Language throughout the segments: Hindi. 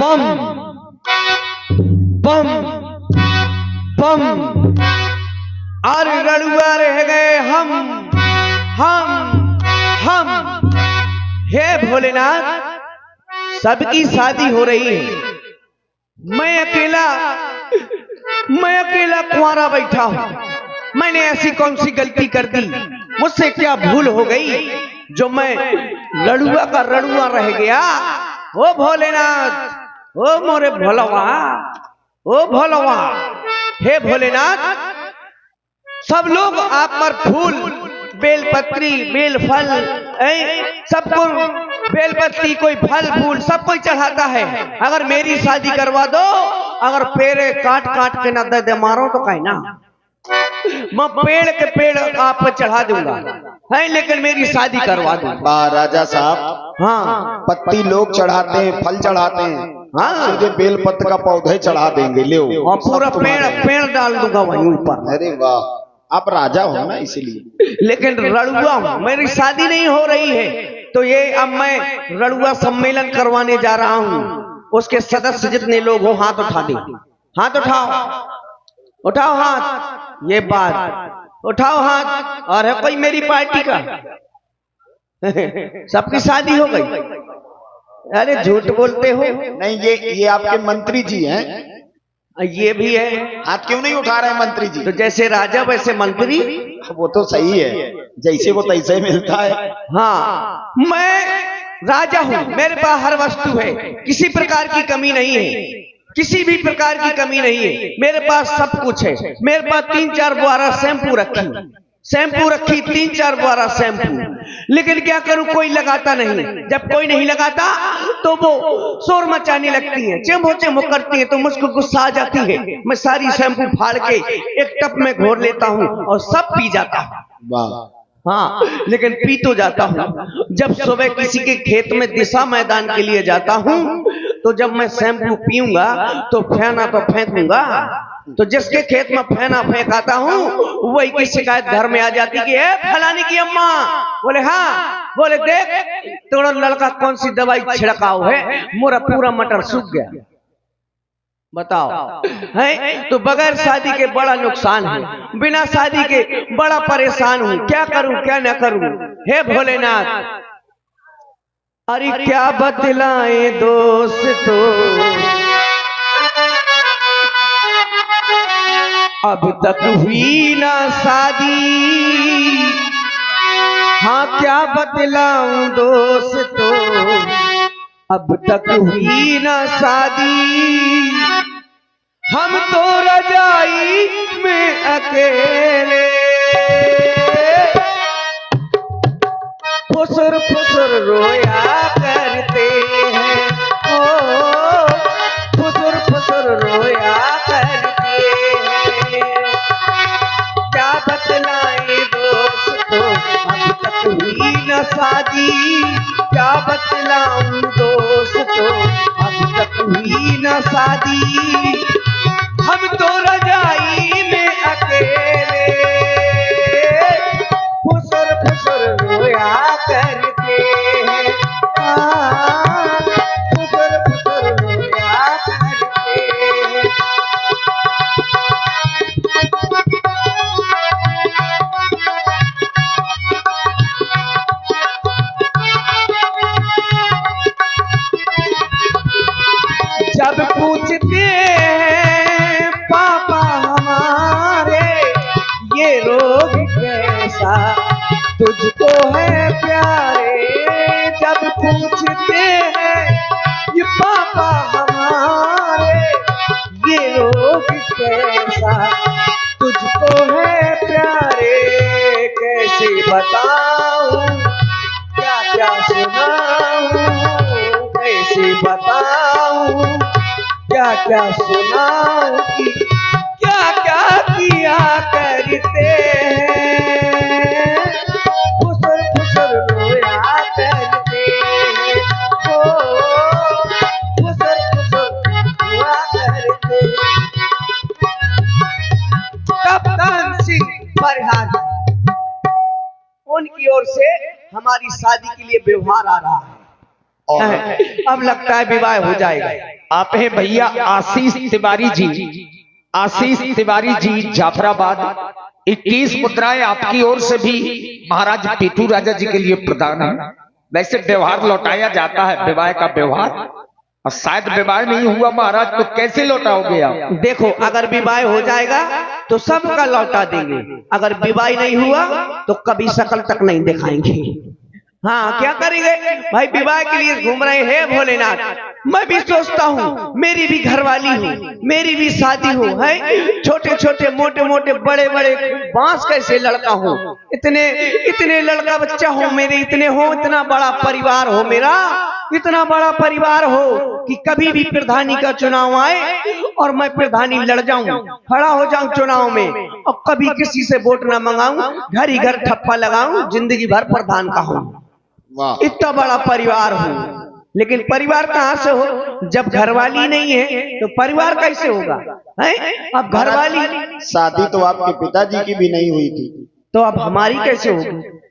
बम बम बम और रड़ुआ रह गए हम। हे भोलेनाथ, सबकी शादी हो रही है, मैं अकेला कुंवारा बैठा हूं। मैंने ऐसी कौन सी गलती कर दी, मुझसे क्या भूल हो गई जो मैं लड़ुआ का रड़ुआ रह गया। ओ भोलेनाथ, ओ मोरे भोलवा, ओ भोलवा, हे भोलेनाथ, सब लोग आप पर फूल, बेलपत्री, बेलफल, सबको बेलपत्री, कोई फल फूल सब कोई चढ़ाता है। अगर मेरी शादी करवा दो, अगर पेड़ काट काट के ना दे दे मारो तो कहीं ना, मैं पेड़ के पेड़ आप पर चढ़ा दूंगा, है, लेकिन मेरी शादी करवा दो। राजा साहब, हाँ, पत्ती लोग चढ़ाते हैं, फल चढ़ाते हैं, हाँ, सीधे बेलपत्र का पौधे चढ़ा देंगे, ले और पूरा पेड़ डाल दूंगा वहीं ऊपर। अरे वाह, आप राजा हो ना इसीलिए। लेकिन रड़ुआ हूं, मेरी शादी नहीं हो रही है, तो ये अब मैं रड़ुआ सम्मेलन करवाने जा रहा हूं। उसके सदस्य जितने लोग हो हाथ उठा दे, हाथ उठाओ, उठाओ हाथ, ये बात उठाओ हाथ। और है कोई मेरी पार्टी का? सबकी शादी हो गई? अरे झूठ बोलते हो। नहीं, ये आपके मंत्री जी हैं। ये भी है। हाथ क्यों नहीं उठा रहे हैं मंत्री जी? तो जैसे राजा वैसे मंत्री। वो तो सही है, जैसे वो तैसे मिलता है। हाँ, मैं राजा हूँ, मेरे पास हर वस्तु है, किसी प्रकार की कमी नहीं है, किसी भी प्रकार की कमी नहीं है, मेरे पास सब कुछ है। मेरे पास 3-4 बुआरा शैम्पू रखी, 3-4 बुआरा शैम्पू, लेकिन क्या करूं, कोई लगाता नहीं। जब कोई नहीं लगाता तो वो शोर मचाने लगती है, चेम्बो चेम्बो करती है, तो मुझको गुस्सा आ जाती है। मैं सारी शैम्पू फाड़ के एक टप में घोर लेता हूं और सब पी जाता हूं। वाह। हाँ, लेकिन पी तो जाता हूँ। जब सुबह किसी के खेत में दिशा मैदान के लिए जाता हूँ, तो जब मैं शैम्पू पीऊंगा तो फेना तो फेंकूंगा, तो जिसके खेत में फेना फेंकाता हूँ वही की शिकायत घर में आ जाती कि फलाने की अम्मा। बोले हाँ, बोले देख तोड़ा लड़का कौन सी दवाई छिड़काव है, मोरा पूरा मटर सूख गया। बताओ, है तो बगैर शादी के बड़ा नुकसान है, बिना शादी के बड़ा परेशान हूं, क्या करूं क्या न करूं। हे भोलेनाथ, अरे क्या बतलाएं दोस्तों, अब तक हुई ना शादी। हाँ, क्या बतलाऊं दोस्तों, अब तक हुई ना शादी। हम तो रजाई में अकेले फुसुर फुसुर रोया करते हैं, ओ फुसुर फुसुर रोया करते हैं। क्या बतलाएं दोस्तों, अब तक हुई न शादी। क्या बतलाऊं दोस्तों, अब तक हुई न शादी। हम तो रजाई में अकेले फुसुर फुसुर रोया करते हैं, फुसुर फुसुर रोया करते हैं। जब पूछते हैं पापा हमारे, ये रोग कैसा तुझको है प्यारे। जब पूछते हैं ये पापा हमारे, ये रोग कैसा तुझको है प्यारे। कैसे बताऊं, क्या क्या सुनाऊं, कैसे बताऊं, क्या क्या सुनाऊं कि क्या क्या किया करते हैं। फुसुर फुसुर रोया करते हैं, ओ फुसुर फुसुर रोया करते हैं। कप्तान सिंह परिहार, उनकी ओर से हमारी शादी के लिए व्यवहार आ रहा है। और अब लगता है विवाह हो जाएगा। आप हैं भैया आशीष तिवारी जी, आशीष तिवारी जी जाफराबाद। 21 मुद्राएं आपकी ओर से भी महाराज पीटू राजा जी के लिए प्रदान है। वैसे व्यवहार लौटाया जाता है, विवाह का व्यवहार, और शायद विवाह नहीं हुआ महाराज तो कैसे लौटाओगे आप? देखो अगर विवाह हो जाएगा तो सबका लौटा देंगे, अगर विवाह नहीं हुआ तो कभी शकल तक नहीं दिखाएंगे। हाँ क्या करेंगे भाई, विवाह के लिए घूम रहे हैं भोलेनाथ। मैं भी सोचता हूँ मेरी भी घरवाली हो, मेरी भी शादी हो, है छोटे छोटे मोटे मोटे बड़े बड़े बांस कैसे लड़का हो, इतने इतने लड़का बच्चा हो मेरे, इतने हो, इतना बड़ा परिवार हो मेरा, इतना बड़ा परिवार हो कि कभी भी प्रधानी का चुनाव आए और मैं प्रधानी लड़ जाऊं, खड़ा हो जाऊं चुनाव में, और कभी किसी से वोट ना मंगाऊं, घर ही घर ठप्पा लगाऊं, जिंदगी भर प्रधान का हूं। वाह, इतना बड़ा परिवार हो, लेकिन परिवार कहाँ से हो जब घरवाली नहीं है, तो परिवार कैसे होगा है? अब घरवाली शादी तो आपके पिताजी की भी नहीं हुई थी, तो अब हमारी कैसे होगी?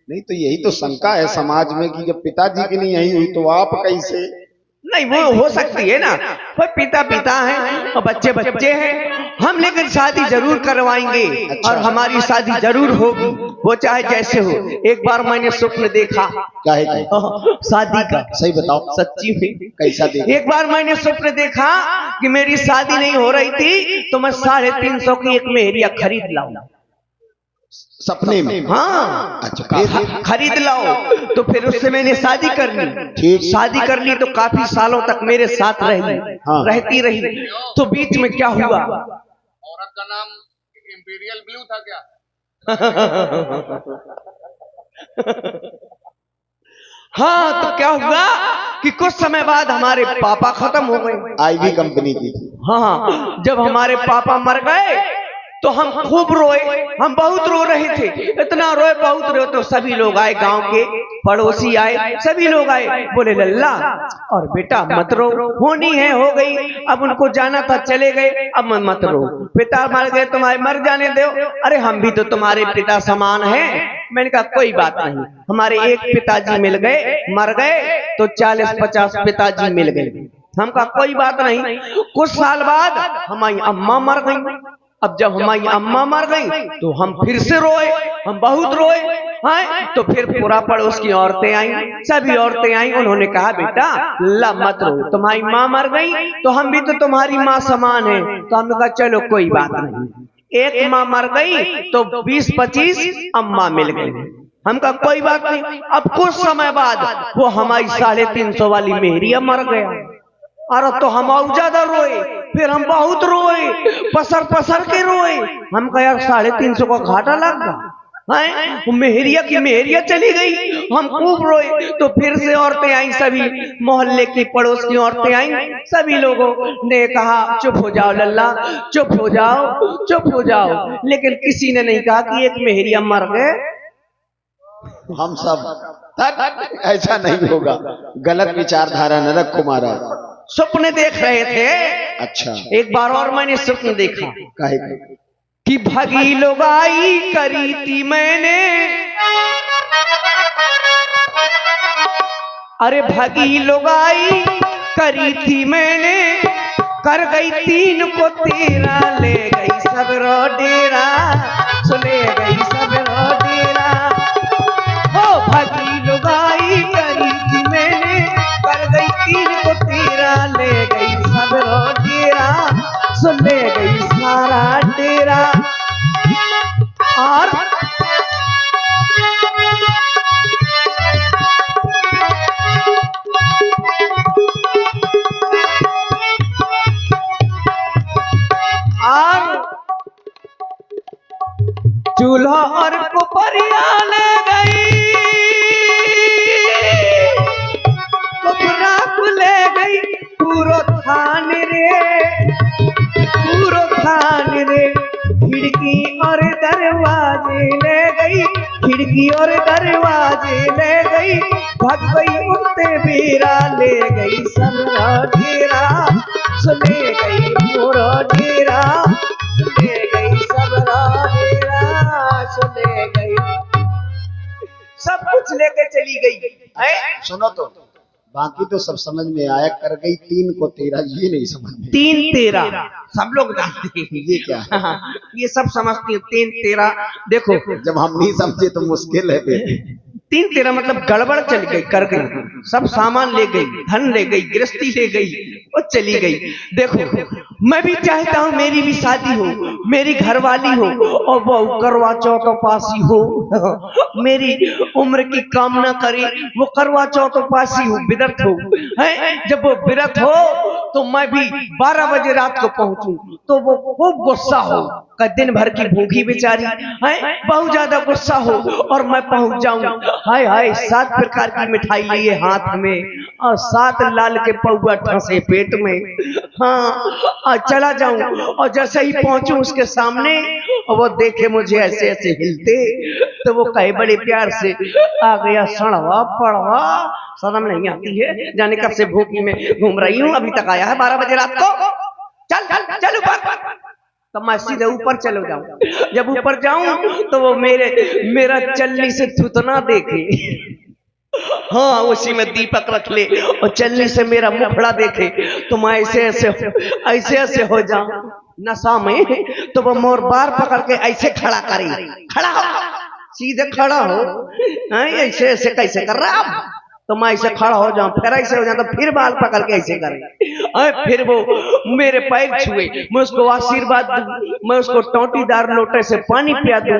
नहीं तो यही तो शंका है समाज में कि जब पिताजी की नहीं हुई तो आप कैसे? नहीं वो हो सकती है ना, पर पिता पिता है और बच्चे बच्चे हैं हम, लेकिन शादी जरूर करवाएंगे और हमारी शादी जरूर होगी, वो चाहे जैसे हो। एक बार मैंने स्वप्न देखा क्या है क्या? शादी का, सही बताओ, सच्ची में कैसा देखा? एक बार मैंने स्वप्न देखा कि मेरी शादी नहीं हो रही थी तो मैं 350 की एक मेहरिया खरीद लाऊं। सपने में? हाँ अच्छा, फिर? खरीद लाओ, तो फिर उससे मैंने शादी कर ली। ठीक। शादी कर ली तो काफी सालों तक मेरे साथ रही, हाँ। रहती रही। तो बीच में क्या हुआ, औरत का नाम इंपीरियल ब्लू था क्या? हाँ तो क्या हुआ कि कुछ समय बाद हमारे पापा खत्म हो गए। आईवी कंपनी की थी। हाँ जब हमारे पापा मर गए तो हम खूब रोए, हम बहुत रो रहे थे, इतना रोए बहुत रोए, तो सभी लोग आए, गांव के पड़ोसी आए, सभी लोग आए, बोले लल्ला और बेटा मत रो, होनी है हो गई, अब उनको जाना था चले गए, अब मत रो, पिता मर गए तुम्हारे मर जाने दो, अरे हम भी तो तुम्हारे पिता समान हैं। मैंने कहा कोई बात नहीं, हमारे एक पिताजी मिल गए, मर गए तो 40-50 पिताजी मिल गए। हम कहा कोई बात नहीं। कुछ साल बाद हमारी अम्मा मर गई। अब जब हमारी अम्मा मर गई तो हम फिर से रोए, हम बहुत रोए हैं। तो फिर पूरा पड़ोस की औरतें आई, सभी औरतें आई, उन्होंने कहा बेटा ला मत रो, तुम्हारी माँ मर गई तो हम भी तो तुम्हारी माँ समान है। तो हमने कहा चलो कोई बात नहीं, एक माँ मर गई तो 20-25 अम्मा मिल गई। हम कहा कोई बात नहीं। अब कुछ समय बाद वो हमारी 350 वाली मेहरिया मर गया। अरे तो हम और ज्यादा रोए, फिर हम बहुत रोए, पसर पसर के रोए। हम कहा यार 350 का घाटा लग गया है, मेहरिया की मेहरिया चली गई, हम खूब रोए। तो फिर से औरतें आई, सभी मोहल्ले की पड़ोस की औरतें आई, सभी लोगों ने कहा चुप हो जाओ लल्ला, चुप हो जाओ, चुप हो जाओ, लेकिन किसी ने नहीं कहा कि एक मेहरिया मर गए। हम सब ऐसा नहीं होगा, गलत विचारधारा न रखो महाराज। स्वप्न देख रहे थे। अच्छा, एक बार और मैंने स्वप्न देखा काहे? कि भगी लुगाई करी थी मैंने, अरे भगी लुगाई करी थी मैंने, कर गई 3 को 13, ले गई सब रो डेरा, सुले गई सब रो डेरा। ओ भगी लुगाई करी थी मैंने, कर गई 3 को 13, ले गई सब रो डेरा, सुन ले गई सारा डेरा। और चूल्हा और कुपरिया ले गई, कुपरा को ले गई पूरो थान रे, पूरो थान रे। खिड़की और दरवाजे ले गई, खिड़की और दरवाजे ले गई, भग गई उड़ते बेरा, ले गई सब घेरा, सुले गई पूरा घेरा, सुले गई सब घेरा, सुले गई, सब कुछ लेके चली गई है। सुनो तो, बाकी तो सब समझ में आया, कर गई 3 को 13 ये नहीं समझ में। 3 13 सब लोग जानते हैं। ये क्या है? हाँ, ये सब समझते हैं 3 13। देखो जब हम नहीं समझे तो मुश्किल है बेटे। 3 13 मतलब गड़बड़ चल गई, कर गई, सब सामान ले गई, धन ले गई, गृहस्थी ले गई और चली गई। देखो मैं भी चाहता हूँ मेरी भी शादी हो, मेरी घरवाली हो और वो करवा चौथ पासी हो। मेरी उम्र की कामना करे वो करवा चौथ पासी हो, विदर्थ हो। है जब वो विरत हो तो मैं भी 12 बजे रात को पहुंचूं तो वो खूब गुस्सा हो, का दिन भर की भूखी बेचारी है, बहुत ज्यादा गुस्सा हो और मैं पहुंच जाऊं, हाय हाय 7 प्रकार की मिठाई लिए हाथ में और 7 लाल के पौवा ठसे पेट में। हाँ और चला जाऊं और जैसे ही पहुंचूं उसके सामने और वो देखे मुझे ऐसे ऐसे हिलते तो वो कहे बड़े प्यार से, आ गया सड़वा पड़वा, शर्म नहीं आती है, जाने कब से भूखी में घूम रही हूँ, अभी तक आया है 12 बजे रात को, चल चल चल ऊपर। तो मैं सीधे ऊपर चलो जाऊं। जब ऊपर जाऊं तो वो मेरा चलनी से थुतना देखे, हाँ उसी में दीपक रख ले और चलनी से मेरा मुखड़ा देखे तो मैं ऐसे ऐसे हो जाऊं नशा में। तो वो मोर बार पकड़ के ऐसे खड़ा करे, खड़ा हो, सीधे खड़ा हो, ऐसे ऐसे कैसे कर रहा है? तो मैं ऐसे खड़ा हो जाऊं, फिर ऐसे हो जाऊं, तो फिर बाल पकड़ के ऐसे करें, फिर वो मेरे पैर छुए, मैं उसको आशीर्वाद दूं, मैं उसको टोटीदार लोटे से पानी पिया दूं।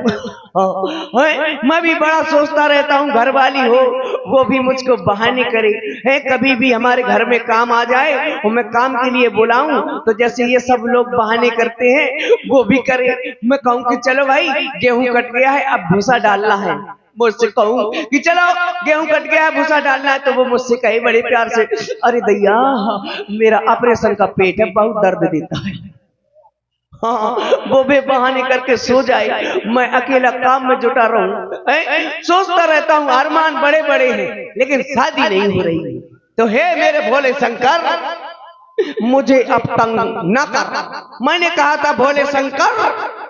मैं भी बड़ा सोचता रहता हूँ घरवाली हो वो भी मुझको बहाने करे, है कभी भी हमारे घर में काम आ जाए और मैं काम के लिए बुलाऊं तो जैसे ये सब लोग बहाने करते हैं वो भी करे। मैं कहूँ कि चलो भाई गेहूं कट गया है अब भूसा डालना है, मुझसे कहूँ कि चलो गेहूं कट गया है भूसा डालना है, तो वो मुझसे कहे बड़े प्यार से, अरे दैया मेरा ऑपरेशन का पेट है बहुत दर्द देता है। हाँ वो भी बहाने करके सो जाए, मैं अकेला काम में जुटा रहूं, सोचता रहता हूँ अरमान बड़े बड़े हैं लेकिन शादी नहीं हो रही। तो हे मेरे भोले शंकर मुझे अब तंग ना कर, मैंने कहा था भोले शंकर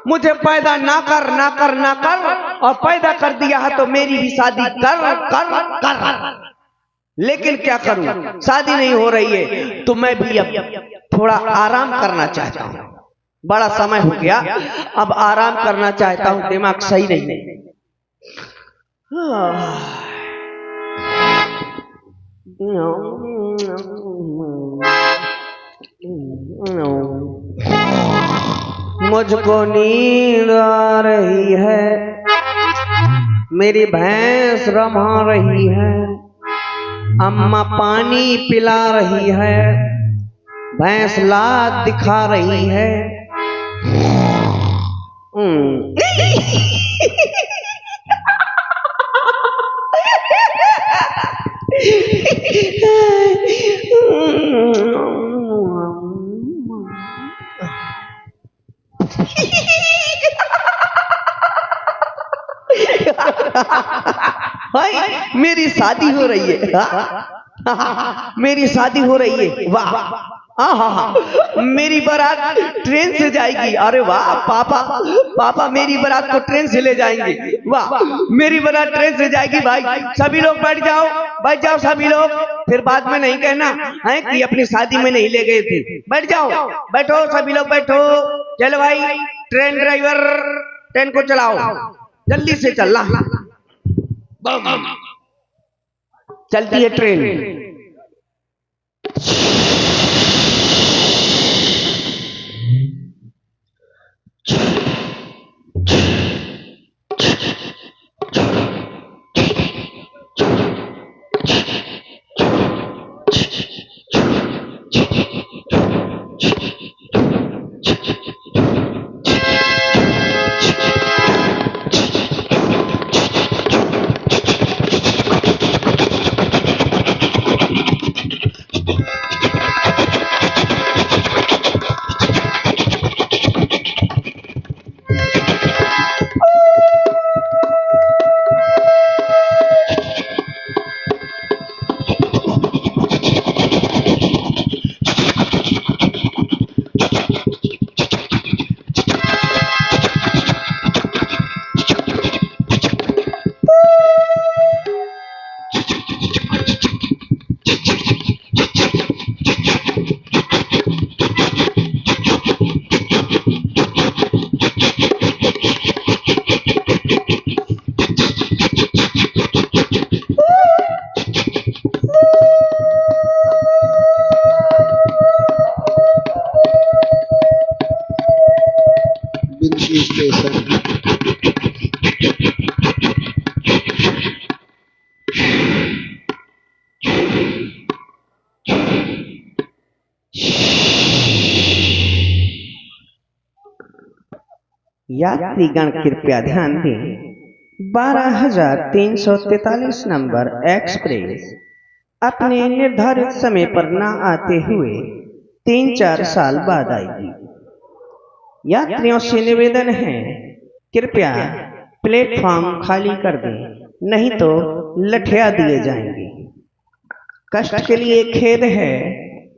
मुझे पैदा ना कर ना कर ना कर, और पैदा कर दिया है तो मेरी भी शादी कर कर कर, लेकिन क्या करूं शादी नहीं हो रही है तो मैं भी अब थोड़ा आराम करना चाहता हूं, बड़ा समय हो गया अब आराम करना चाहता हूं, दिमाग सही नहीं। मुझको नींद आ रही है, मेरी भैंस रमा रही है, अम्मा पानी पिला रही है, भैंस लात दिखा रही है। मेरी शादी हो रही है, मेरी शादी हो रही है, वाह मेरी बारात ट्रेन से जाएगी, अरे वाह पापा पापा मेरी बारात को ट्रेन से ले जाएंगे, वाह मेरी बारात ट्रेन से जाएगी। भाई सभी लोग बैठ जाओ सभी लोग, फिर बाद में नहीं कहना है कि अपनी शादी में नहीं ले गए थे, बैठ जाओ बैठो सभी लोग बैठो। चलो भाई ट्रेन ड्राइवर ट्रेन को चलाओ, जल्दी से चलना, चलती है ट्रेन। स्पेशल। यात्रीगण कृपया ध्यान दें, 12,343 नंबर एक्सप्रेस अपने निर्धारित समय पर न आते हुए 3-4 साल बाद आएगी। यात्रियों से निवेदन है, कृपया प्लेटफॉर्म खाली कर दें, नहीं तो लठिया दिए जाएंगे। कष्ट के लिए खेद है,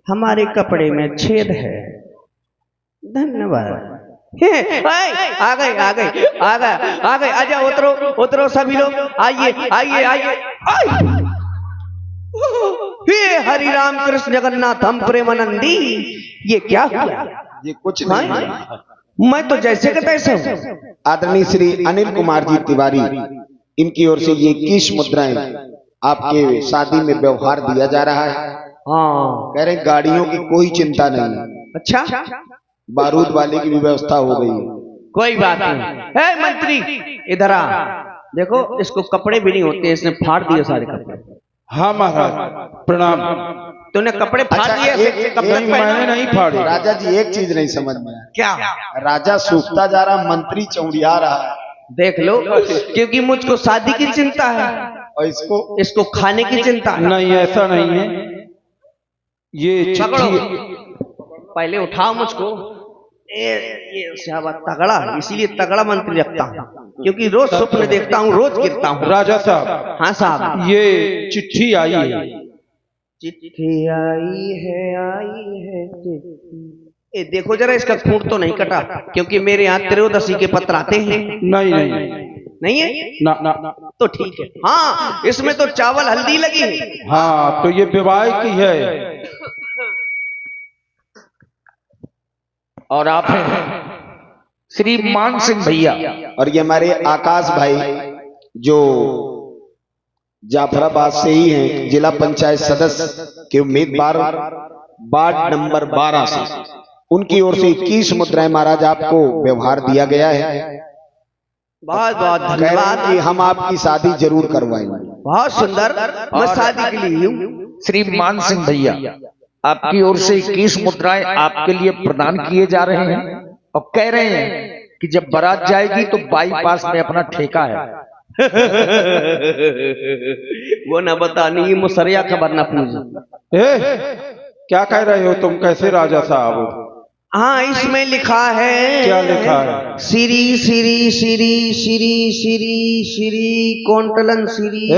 हमारे कपड़े में छेद है। धन्यवाद। आ गए आ गए आ गए आ गए, आजा उतरो उतरो सभी लोग, आइए आइए आइए। हे हरि राम कृष्ण जगन्नाथ हम प्रेमानंदी, ये क्या हुआ? ये कुछ नहीं है। मैं तो जैसे के तैसे हूँ। आदरणीय श्री अनिल कुमार जी तिवारी, इनकी ओर से ये 21 मुद्राएं आपके शादी में व्यवहार दिया जा रहा है। हाँ, कह रहे गाड़ियों की कोई चिंता नहीं, अच्छा, बारूद वाले की भी व्यवस्था हो गई है। कोई बात नहीं। हे मंत्री इधर आ, देखो इसको कपड़े भी नहीं होते, इसने फाड़ दिए सारे कपड़े। हाँ महाराज प्रणाम। तूने कपड़े फाड़ दिए? नहीं मैंने नहीं फाड़े। राजा जी एक चीज नहीं समझ में आया, क्या? राजा सूखता जा रहा, मंत्री चौड़िया रहा है। देख लो, क्योंकि मुझको शादी की चिंता है और इसको खाने की चिंता है। नहीं ऐसा नहीं है, ये पकड़ो, चिट्ठी पहले उठाओ मुझको। ये शाबाश, तगड़ा, इसीलिए तगड़ा मंत्री रखता हूँ, क्योंकि रोज स्वप्न देखता हूँ, रोज गिरता हूँ। राजा साहब, हाँ साहब, ये चिट्ठी आई है। चिट्ठी आई है चिट्ठी। ए देखो जरा, इसका खूंट तो नहीं कटा, क्योंकि मेरे यहाँ त्रयोदशी के पत्र आते हैं। नहीं नहीं नहीं, नहीं है ना ना ना। तो ठीक है। हाँ, इसमें तो चावल हल्दी लगी है। हाँ तो ये विवाह की है। और आप हैं श्री मान सिंह भैया, और ये हमारे आकाश भाई जो जाफराबाद से ही हैं, जिला पंचायत सदस्य के उम्मीदवार वार्ड नंबर 12 से, उनकी ओर से 21 मुद्राएं महाराज आपको व्यवहार दिया गया है। बहुत बहुत कह रहे हैं धन्यवाद। कि हम आपकी शादी जरूर करवाएंगे। बहुत सुंदर, मैं शादी के लिए हूँ। श्री मान सिंह भैया, आपकी ओर से 21 मुद्राएं आपके लिए प्रदान किए जा रहे हैं और कह रहे हैं कि जब बारात जाएगी तो बाईपास में अपना ठेका है। वो न बता, नहीं मुसरिया खबर न पूछ। क्या कह रहे हो तुम, कैसे राजा साहब हो? हाँ, इसमें लिखा है। क्या लिखा है? श्री श्री श्री श्री श्री श्री कोंटलन श्री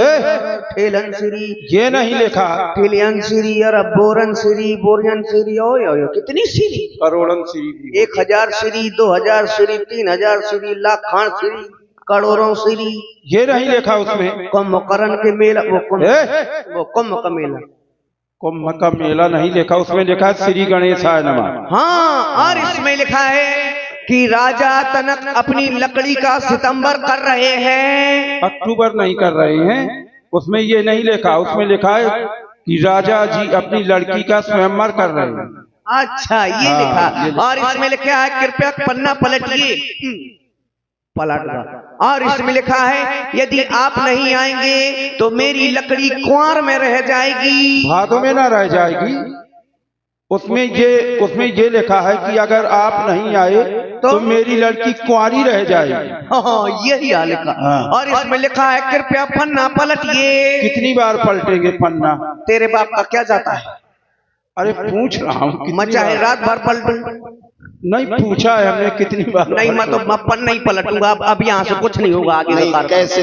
ठेलन श्री। ये नहीं लिखा। ठेलियन श्री और बोरन श्री बोरियन श्री। ओए ओए, कितनी श्री? करोड़न श्री। 1000 श्री, 2000 श्री, 3000 श्री, लाखान श्री, करोड़ों श्री। ये नहीं लिखा उसमें। कुंभकर्ण के मेला, वो कुंभ का मेला, कुंभ का मेला नहीं लिखा, उसमें लिखा श्री गणेशाय नमः। हाँ, और इसमें लिखा है कि राजा तनक अपनी लकड़ी का सितंबर कर रहे हैं। अक्टूबर नहीं कर रहे हैं, उसमें ये नहीं लिखा। उसमें लिखा है कि राजा जी अपनी लड़की का स्वयंवर कर रहे हैं। अच्छा, ये लिखा। और इसमें लिखा है, कृपया पन्ना पलटिए। पलट रहा। और इसमें लिखा है, यदि आप नहीं आएंगे तो मेरी लकड़ी कुंवार में रह जाएगी। भादों में ना रह जाएगी। उसमें ये लिखा है कि अगर आप नहीं आए तो मेरी लड़की कुंवारी रह जाएगी। हाँ, यही लिखा। और इसमें लिखा है, कृपया पन्ना पलटिए। कितनी बार पलटेंगे पन्ना? तेरे बाप का क्या जाता है? अरे पूछ रहा हूँ। मैं चाहे रात भर पलटूं। नहीं पूछा है हमने कितनी बार। नहीं, मैं तो पन्ना ही पलटूंगा। अब यहाँ से कुछ नहीं होगा आगे। नहीं, कैसे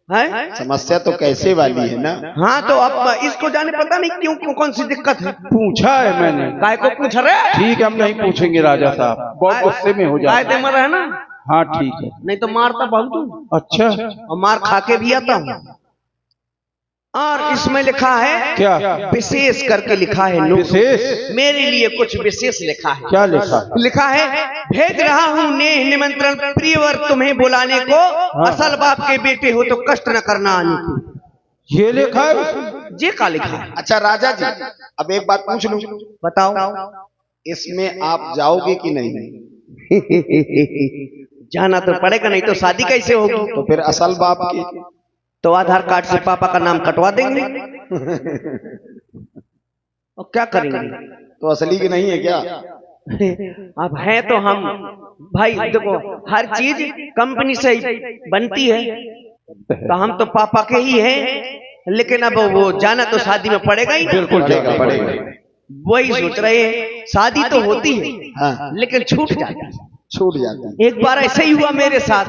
है? समस्या तो कैसे वाली है ना। हाँ, तो अब इसको जाने पता नहीं क्यों कौन सी दिक्कत है। पूछा है मैंने। काय को पूछ रहे? ठीक है, हम नहीं पूछेंगे राजा साहब, बहुत गुस्से में हो जाए। कायदे में रहे ना। हाँ ठीक है। नहीं तो मारता बहुत हूँ। अच्छा, और मार खा के भी आता हूँ। और इसमें लिखा है, क्या विशेष करके लिखा है। विशेष? मेरे लिए कुछ विशेष लिखा है। क्या लिखा? लिखा है, भेज रहा हूँ नेह निमंत्रण प्रियवर तुम्हें बुलाने को। असल बाप के बेटे हो तो कष्ट न करना आने की। ये लिखा है? ये का लिखा है? अच्छा राजा जी, अब एक बात पूछ लूं, बताओ। इसमें आप जाओगे कि नहीं? जाना तो पड़ेगा, नहीं तो शादी कैसे होगी? तो फिर असल बाप की तो आधार कार्ड से पापा का नाम कटवा देंगे और क्या करेंगे? तो असली की नहीं है क्या? अब है तो हम भाई देखो, हर चीज कंपनी से ही बनती है, तो हम तो पापा के ही हैं, लेकिन अब वो जाना तो शादी में पड़ेगा ही। बिल्कुल पड़ेगा, पड़ेगा। वही सोच रहे हैं, शादी तो होती है हाँ, लेकिन छूट जाती है। छूट जाती है। एक बार ऐसे ही हुआ मेरे साथ,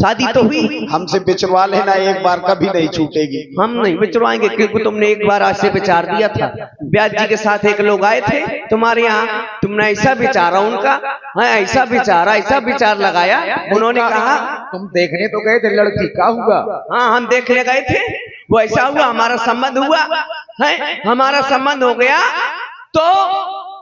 शादी तो हुई, हमसे बिचवा लेना, एक बार कभी नहीं छूटेगी। हम नहीं बिचवाएंगे, क्योंकि तुमने एक बार आज से विचार दिया था। ब्याज जी के साथ एक लोग आए थे तुम्हारे यहाँ, तुमने ऐसा विचारा उनका, हाँ ऐसा विचार लगाया, उन्होंने कहा तुम देखने तो गए थे लड़की, का हुआ? हाँ हम देखने गए थे, वो ऐसा हुआ, हमारा संबंध हुआ है, हमारा संबंध हो गया, तो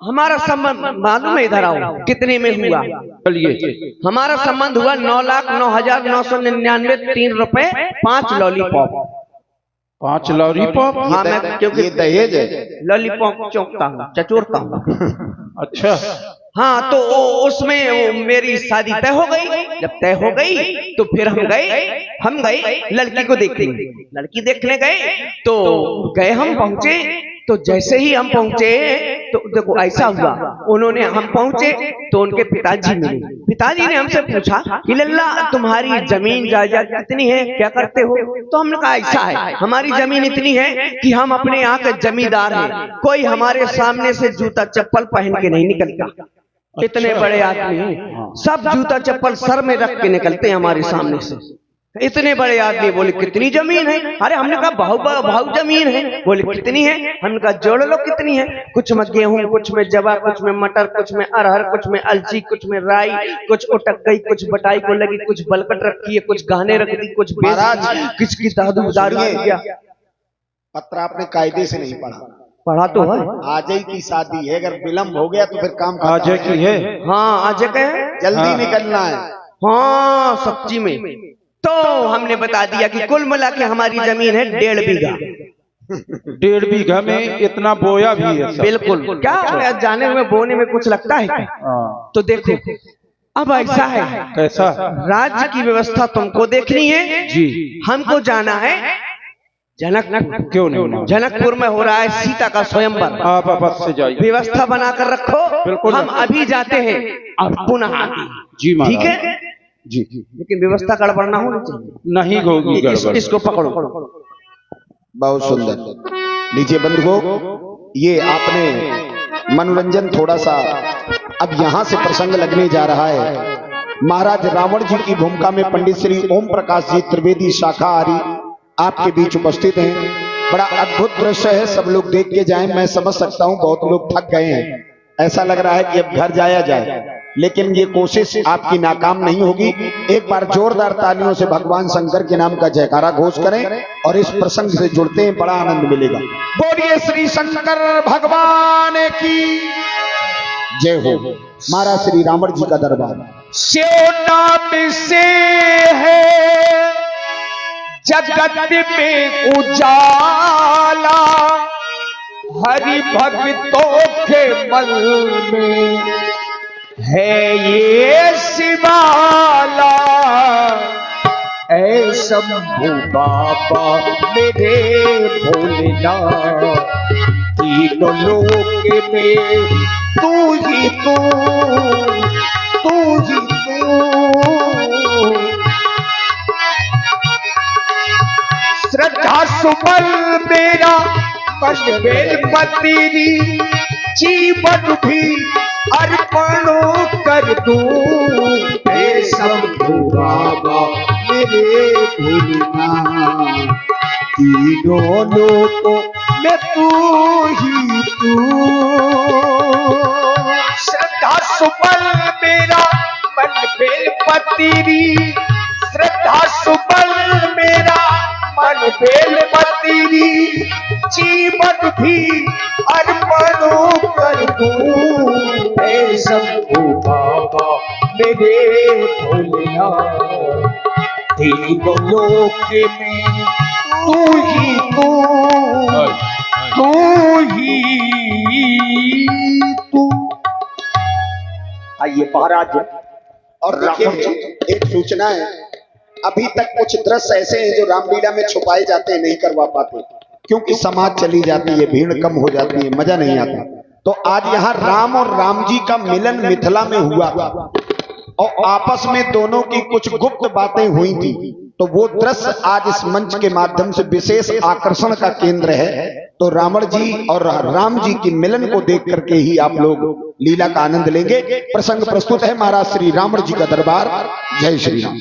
हमारा संबंध मालूम है, इधर आओ, कितने में हुआ? चलिए, हमारा संबंध हुआ 9,09,999 3 रुपए 5 लॉलीपॉप। 5 लॉलीपॉप? हाँ मैं क्योंकि ये दहेज है। लॉलीपॉप चौंकता हूँ, चचोरता हूँ। अच्छा, हाँ तो उसमें वो मेरी शादी तय हो गई। जब तय हो गई तो फिर हम गए लड़की को देखने। लड़की देखने गए तो गए, हम पहुंचे, तो जैसे ही हम पहुंचे तो देखो ऐसा हुआ, उन्होंने हम पहुंचे तो उनके पिताजी मिले। पिताजी ने हमसे पूछा कि लल्ला तुम्हारी जमीन जायदाद कितनी है, क्या करते हो? तो हमने कहा ऐसा है, हमारी जमीन इतनी है कि हम अपने यहाँ के जमींदार हैं, कोई हमारे सामने से जूता चप्पल पहन के नहीं निकलता। इतने बड़े आदमी हैं, सब जूता चप्पल सर में रख के निकलते हैं हमारे सामने से। इतने बड़े आदमी। बोले कितनी जमीन है? अरे हमने कहा बहुत जमीन है। बोले कितनी है? हमने कहा जोड़ लो कितनी है। कुछ में गेहूं, कुछ में जवार, कुछ में मटर, कुछ में अरहर, कुछ में अलसी, कुछ में राई, कुछ उटक गई, कुछ बटाई को लगी, कुछ बलकट रखी है, कुछ गहने रख दी, कुछ महाराज, किस की दारू गया। पत्र आपने कायदे से नहीं पढ़ा। पढ़ा तो है। आज ही की शादी है, अगर विलम्ब हो गया तो फिर काम खत्म। आज की है। हाँ आज का है, जल्दी निकलना है। हाँ सब्जी में। तो हमने बता दिया कि कुल मिला के हमारी जमीन है 1.5 बीघा। 1.5 बीघा में इतना बोया भी है सब। बिल्कुल। क्या जाने हुए बोने में कुछ लगता है क्या? हाँ। तो देखो अब ऐसा है, कैसा? राज्य की व्यवस्था तुमको देखनी है जी। हमको जाना है जनकपुर। क्यों नहीं? जनकपुर में हो रहा है सीता का स्वयंवर। आप बस से जाइए। व्यवस्था बनाकर रखो। बिल्कुल। हम अभी जाते हैं, अब पुनः आते हैं। जी महाराज। ठीक है जी। लेकिन व्यवस्था गड़बड़ ना होनी चाहिए। नहीं होगी गड़बड़। इसको पकड़ो। बहुत सुंदर। लीजिए बंधुओं, ये आपने मनोरंजन थोड़ा सा, अब यहाँ से प्रसंग लगने जा रहा है। महाराज रावण जी की भूमिका में पंडित श्री ओम प्रकाश जी त्रिवेदी शाकाहारी आपके बीच उपस्थित हैं। बड़ा अद्भुत दृश्य है, सब लोग देख के जाएं। मैं समझ सकता हूँ बहुत लोग थक गए हैं, ऐसा लग रहा है कि अब घर जाया जाए, लेकिन ये कोशिश आपकी नाकाम नहीं होगी। एक बार जोरदार तालियों से भगवान शंकर के नाम का जयकारा घोष करें और इस प्रसंग से जुड़ते हैं, बड़ा आनंद मिलेगा। बोलिए श्री शंकर भगवान की जय हो। महाराज श्री रावण जी का दरबार। स्यो नाम से है जगत में उजाला, हरि भक्तों के मन में है ये शिवाला। ऐ शंभू बाबा मेरे भोलेनाथ, तीनों लोक में तू ही तू, तू ही तू। श्रद्धा सुमन मेरा मन बेलपत्री, जीवन भी अर्पण कर दूं। हे शंभू बाबा मेरे भोलेनाथ, तीनों लोकों में तू ही तू। श्रद्धा सुमन मेरा मन बेलपत्री, श्रद्धा सुमन मेरा मन बेलपत्री, जीवन भी अर्पण कर दूं। हे शंभू बाबा मेरे भोलेनाथ, तीनों लोक में तू ही तू, तू ही तू। आइए महाराज, और देखिए एक सूचना है, अभी तक कुछ दृश्य ऐसे हैं जो रामलीला में छुपाए जाते हैं, नहीं करवा पाते क्योंकि समाज चली जाती है, भीड़ कम हो जाती है, मजा नहीं आता। तो आज यहाँ राम और राम जी का मिलन मिथिला में हुआ था और आपस में दोनों की कुछ गुप्त बातें हुई थी। तो वो दृश्य आज इस मंच के माध्यम से विशेष आकर्षण का केंद्र है। तो रावण जी और राम जी की मिलन को देख करके ही आप लोग लीला का आनंद लेंगे। प्रसंग प्रस्तुत है महाराज श्री रावण जी का दरबार। जय श्री राम।